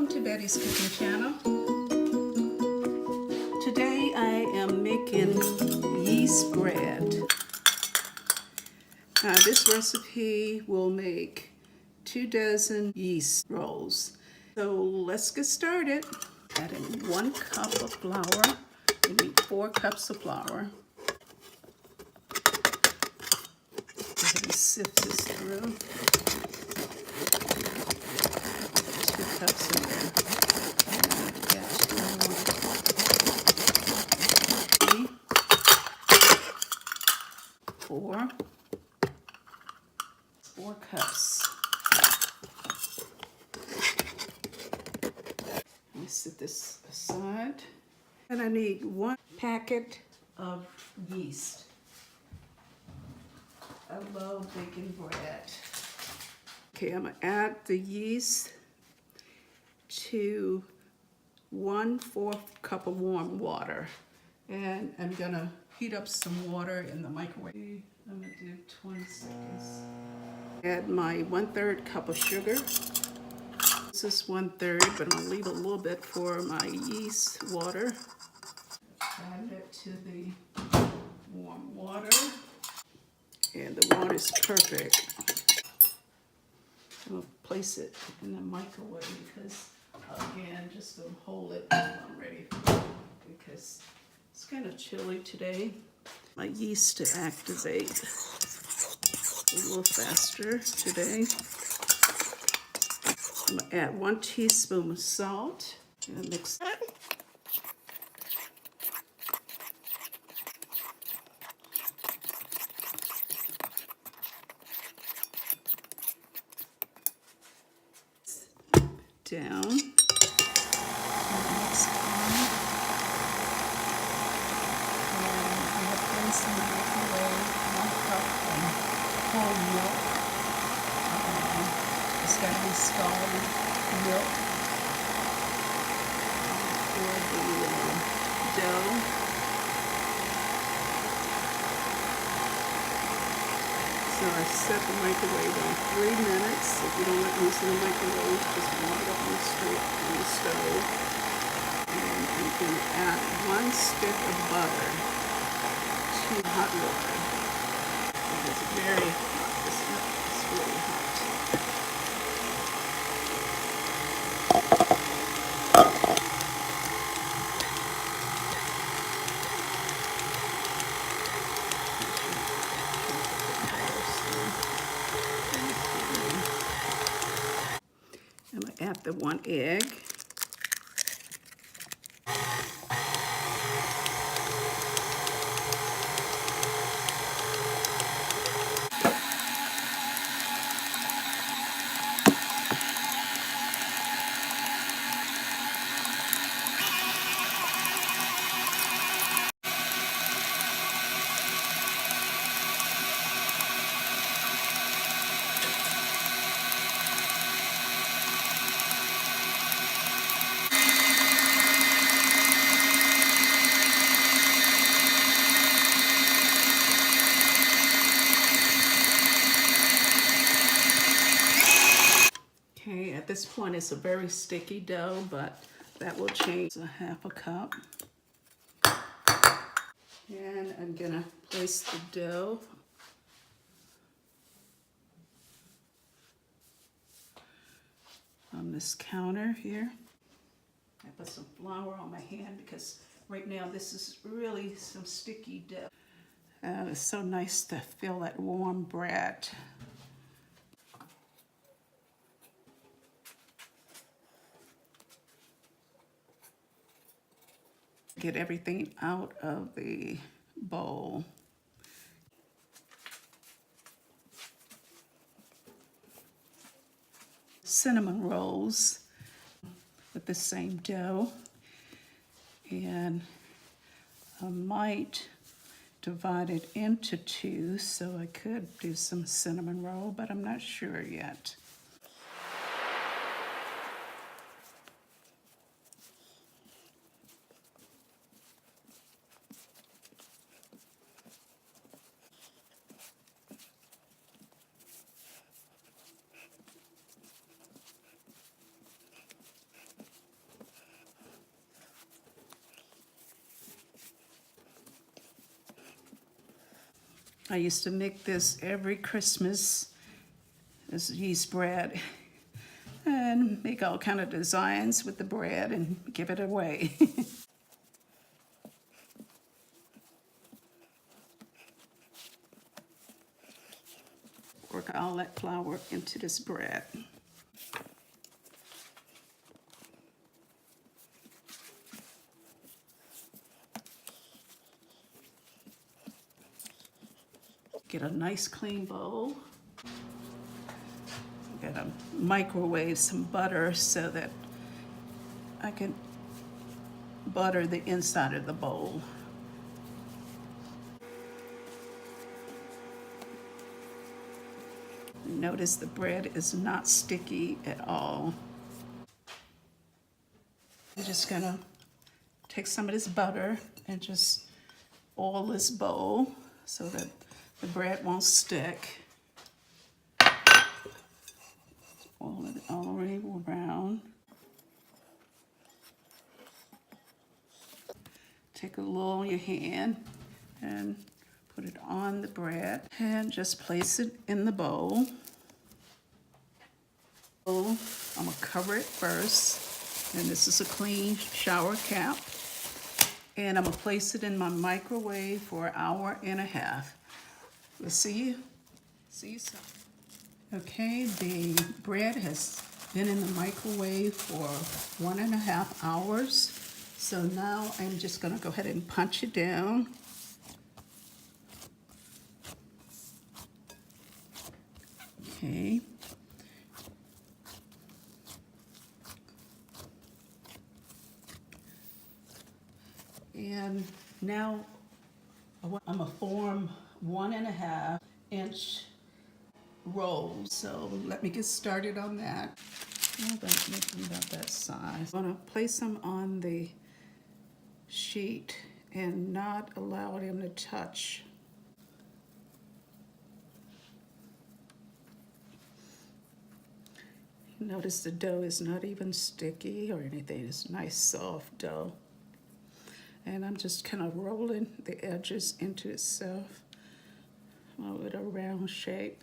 Welcome to Betty's Cooking Channel. Today I am making yeast bread. Now this recipe will make 2 dozen yeast rolls. So let's get started. Add in 1 cup of flour. You need 4 cups of flour. Go ahead and sift this through. 2 cups in there. 4 cups. Let me set this aside. And I need 1 packet of yeast. I love baking bread. Okay, I'm gonna add the yeast to 1/4 cup of warm water. And I'm gonna heat up some water in the microwave. I'm gonna do 20 seconds. Add my 1/3 cup of sugar. This is 1/3, but I'm gonna leave a little bit for my yeast water. Add it to the warm water. And the water is perfect. I'm gonna place it in the microwave because, again, just to hold it until I'm ready because it's kind of chilly today. My yeast to activate a little faster today. I'm gonna add 1 teaspoon of salt and mix that. Down. Mix it on. And I have placed in the microwave 1 cup of whole milk. It's got to be scalded milk for the dough. So I set the microwave on 3 minutes. If you don't like using the microwave, just warm it up on the stove. And you can add 1 stick of butter to hot water. It's very hot. It's really hot. I'm going to add the 1 egg. Okay, at this point it's a very sticky dough, but that will change. So 1/2 cup. And I'm gonna place the dough on this counter here. I put some flour on my hand because right now this is really some sticky dough. It's so nice to feel that warm bread. Get everything out of the bowl. Cinnamon rolls with the same dough. And I might divide it into 2, so I could do some cinnamon roll, but I'm not sure yet. I used to make this every Christmas, this yeast bread, and make all kind of designs with the bread and give it away. Work all that flour into this bread. Get a nice clean bowl. I'm gonna microwave some butter so that I can butter the inside of the bowl. Notice the bread is not sticky at all. I'm just gonna take some of this butter and just oil this bowl so that the bread won't stick. Oil it all the way around. Take a little on your hand and put it on the bread and just place it in the bowl. I'm gonna cover it first, and this is a clean shower cap. And I'm gonna place it in my microwave for an hour and a half. We'll see you soon. Okay, the bread has been in the microwave for 1.5 hours. So now I'm just gonna go ahead and punch it down. Okay. And now I'm gonna form 1.5 inch rolls. So let me get started on that. Make them about that size. I'm gonna place them on the sheet and not allow them to touch. Notice the dough is not even sticky or anything. It's nice soft dough. And I'm just kind of rolling the edges into itself with a round shape.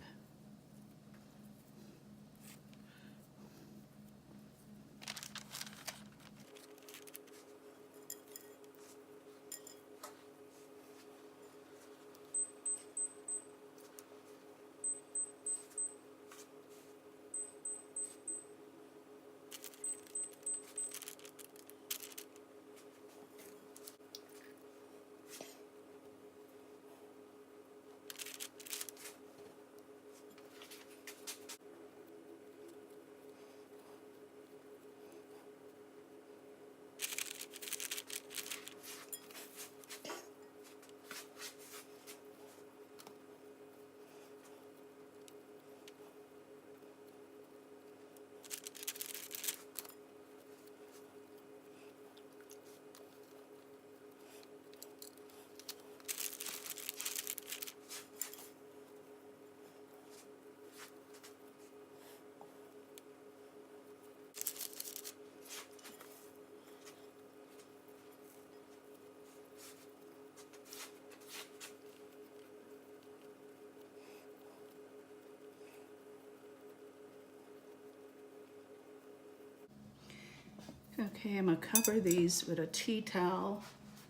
Okay, I'm gonna cover these with a tea towel.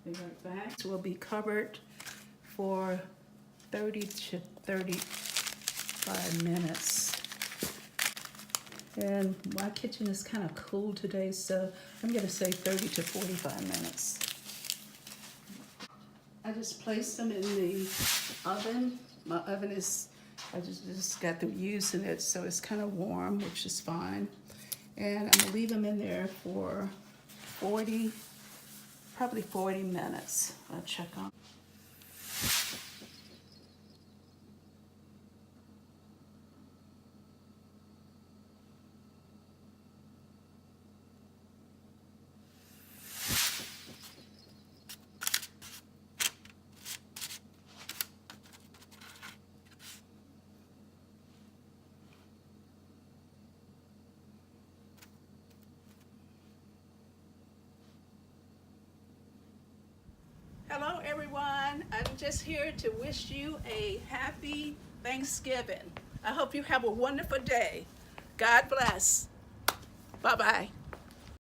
Be right back. This will be covered for 30 to 35 minutes. And my kitchen is kind of cool today, so I'm gonna say 30 to 45 minutes. I just placed them in the oven. My oven is, I just got through using it, so it's kind of warm, which is fine. And I'm gonna leave them in there for probably 40 minutes. I'll check on. Hello everyone, everyone. I'm just here to wish you a happy Thanksgiving. I hope you have a wonderful day. God bless. Bye-bye.